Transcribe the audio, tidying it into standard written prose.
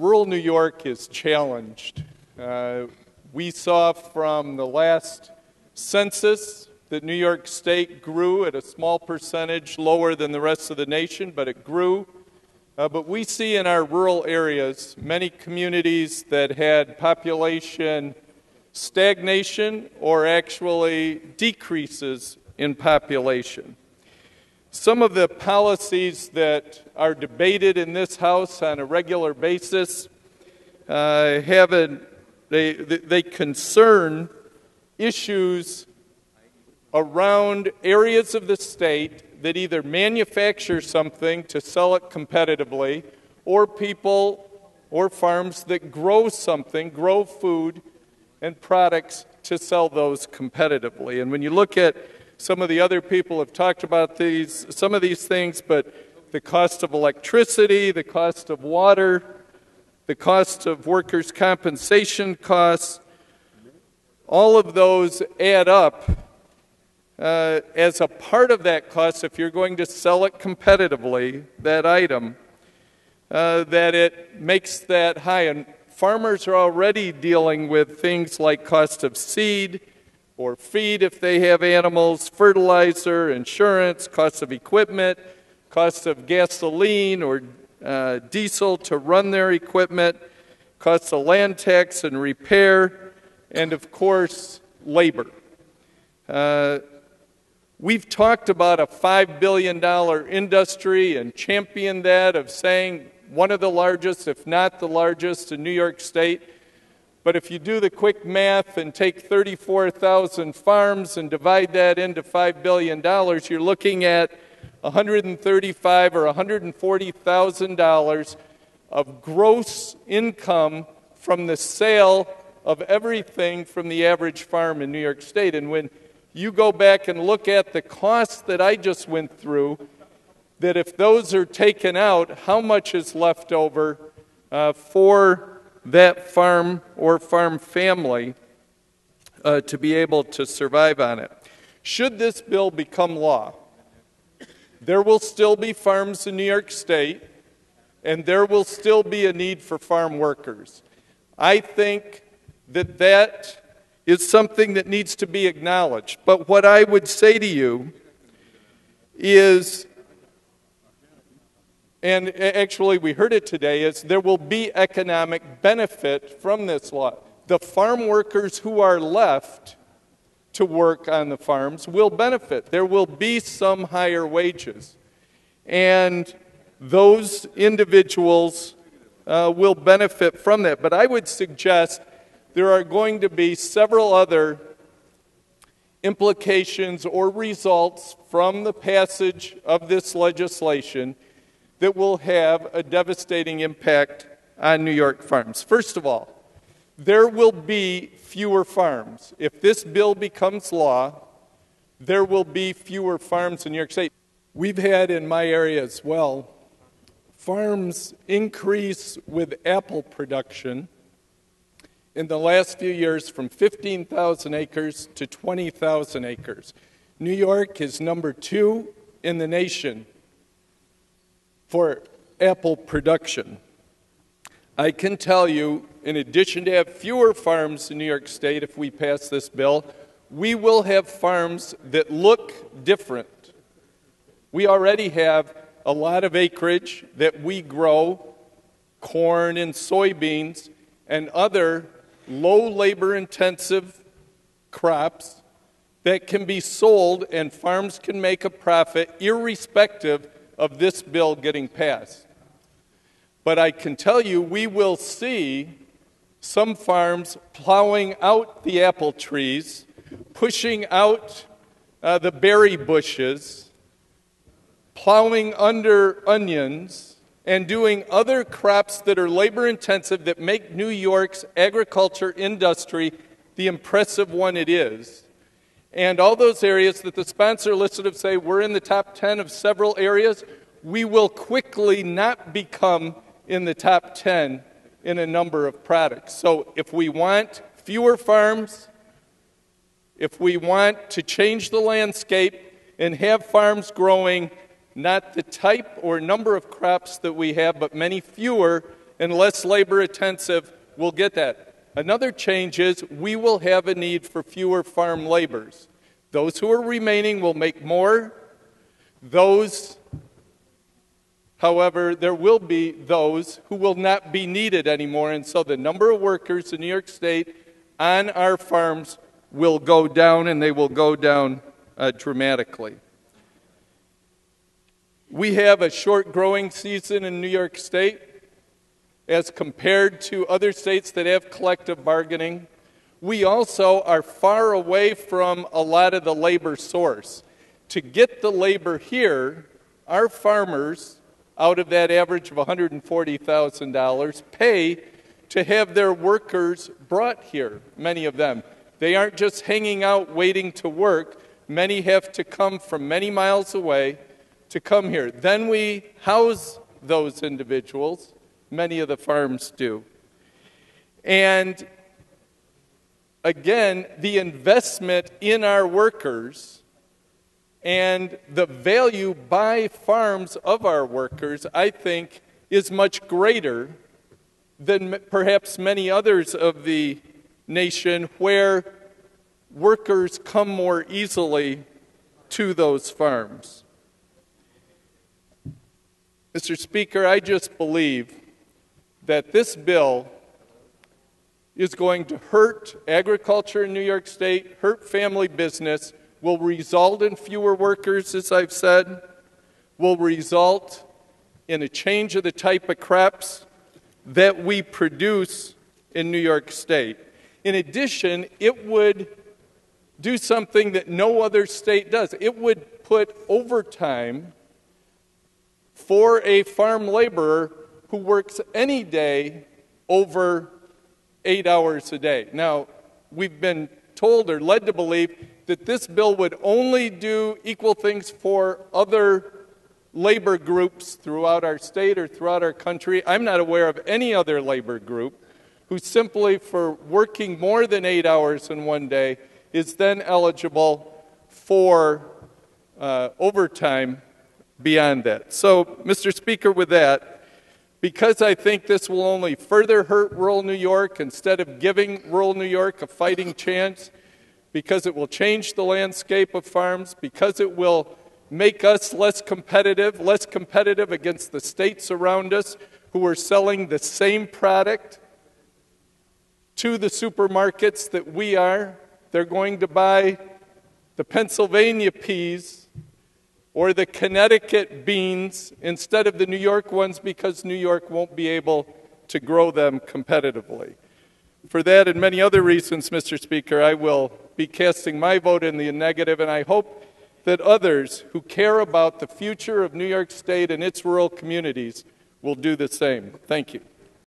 Rural New York is challenged. We saw from the last census that New York State grew at a small percentage lower than the rest of the nation, but it grew. But we see in our rural areas many communities that had population stagnation or actually decreases in population. Some of the policies that are debated in this House on a regular basis they concern issues around areas of the state that either manufacture something to sell it competitively, or people or farms that grow something, grow food and products to sell those competitively. And when you look at some of the other people have talked about some of these things, but the cost of electricity, the cost of water, the cost of workers' compensation costs, all of those add up as a part of that cost. If you're going to sell it competitively, that item, that it makes that high. And farmers are already dealing with things like cost of seed or feed if they have animals, fertilizer, insurance, cost of equipment, cost of gasoline or diesel to run their equipment, cost of land tax and repair, and of course, labor. We've talked about a $5 billion industry and championed that, of saying one of the largest, if not the largest, in New York State. But if you do the quick math and take 34,000 farms and divide that into $5 billion, you're looking at $135,000 or $140,000 of gross income from the sale of everything from the average farm in New York State. And when you go back and look at the costs that I just went through, that if those are taken out, how much is left over for that farm or farm family to be able to survive on it. Should this bill become law, there will still be farms in New York State, and there will still be a need for farm workers. I think that that is something that needs to be acknowledged. But what I would say to you is, and actually we heard it today, is there will be economic benefit from this law. The farm workers who are left to work on the farms will benefit. There will be some higher wages. And those individuals will benefit from that. But I would suggest there are going to be several other implications or results from the passage of this legislation that will have a devastating impact on New York farms. First of all, there will be fewer farms. If this bill becomes law, there will be fewer farms in New York State. We've had in my area as well, farms increase with apple production in the last few years from 15,000 acres to 20,000 acres. New York is number 2 in the nation for apple production. I can tell you, in addition to have fewer farms in New York State if we pass this bill, we will have farms that look different. We already have a lot of acreage that we grow corn and soybeans and other low labor intensive crops that can be sold, and farms can make a profit irrespective of this bill getting passed. But I can tell you, we will see some farms plowing out the apple trees, pushing out the berry bushes, plowing under onions, and doing other crops that are labor intensive that make New York's agriculture industry the impressive one it is. And all those areas that the sponsor listed of say we're in the top 10 of several areas, we will quickly not become in the top 10 in a number of products. So if we want fewer farms, if we want to change the landscape and have farms growing not the type or number of crops that we have, but many fewer, and less labor intensive will get that. Another change is we will have a need for fewer farm laborers. Those who are remaining will make more. Those, however, there will be those who will not be needed anymore, and so the number of workers in New York State on our farms will go down, and they will go down dramatically. We have a short growing season in New York State as compared to other states that have collective bargaining. We also are far away from a lot of the labor source. To get the labor here, our farmers, out of that average of $140,000, pay to have their workers brought here, many of them. They aren't just hanging out waiting to work. Many have to come from many miles away to come here. Then we house those individuals. Many of the farms do. And again, the investment in our workers and the value by farms of our workers, I think, is much greater than perhaps many others of the nation where workers come more easily to those farms. Mr. Speaker, I just believe that this bill is going to hurt agriculture in New York State, hurt family business, will result in fewer workers, as I've said, will result in a change of the type of crops that we produce in New York State. In addition, it would do something that no other state does. It would put overtime for a farm laborer who works any day over 8 hours a day. Now, we've been told or led to believe that this bill would only do equal things for other labor groups throughout our state or throughout our country. I'm not aware of any other labor group who simply for working more than 8 hours in one day is then eligible for overtime beyond that. So, Mr. Speaker, with that, because I think this will only further hurt rural New York instead of giving rural New York a fighting chance, because it will change the landscape of farms, because it will make us less competitive against the states around us who are selling the same product to the supermarkets that we are. They're going to buy the Pennsylvania peas or the Connecticut beans instead of the New York ones because New York won't be able to grow them competitively. For that and many other reasons, Mr. Speaker, I will be casting my vote in the negative, and I hope that others who care about the future of New York State and its rural communities will do the same. Thank you.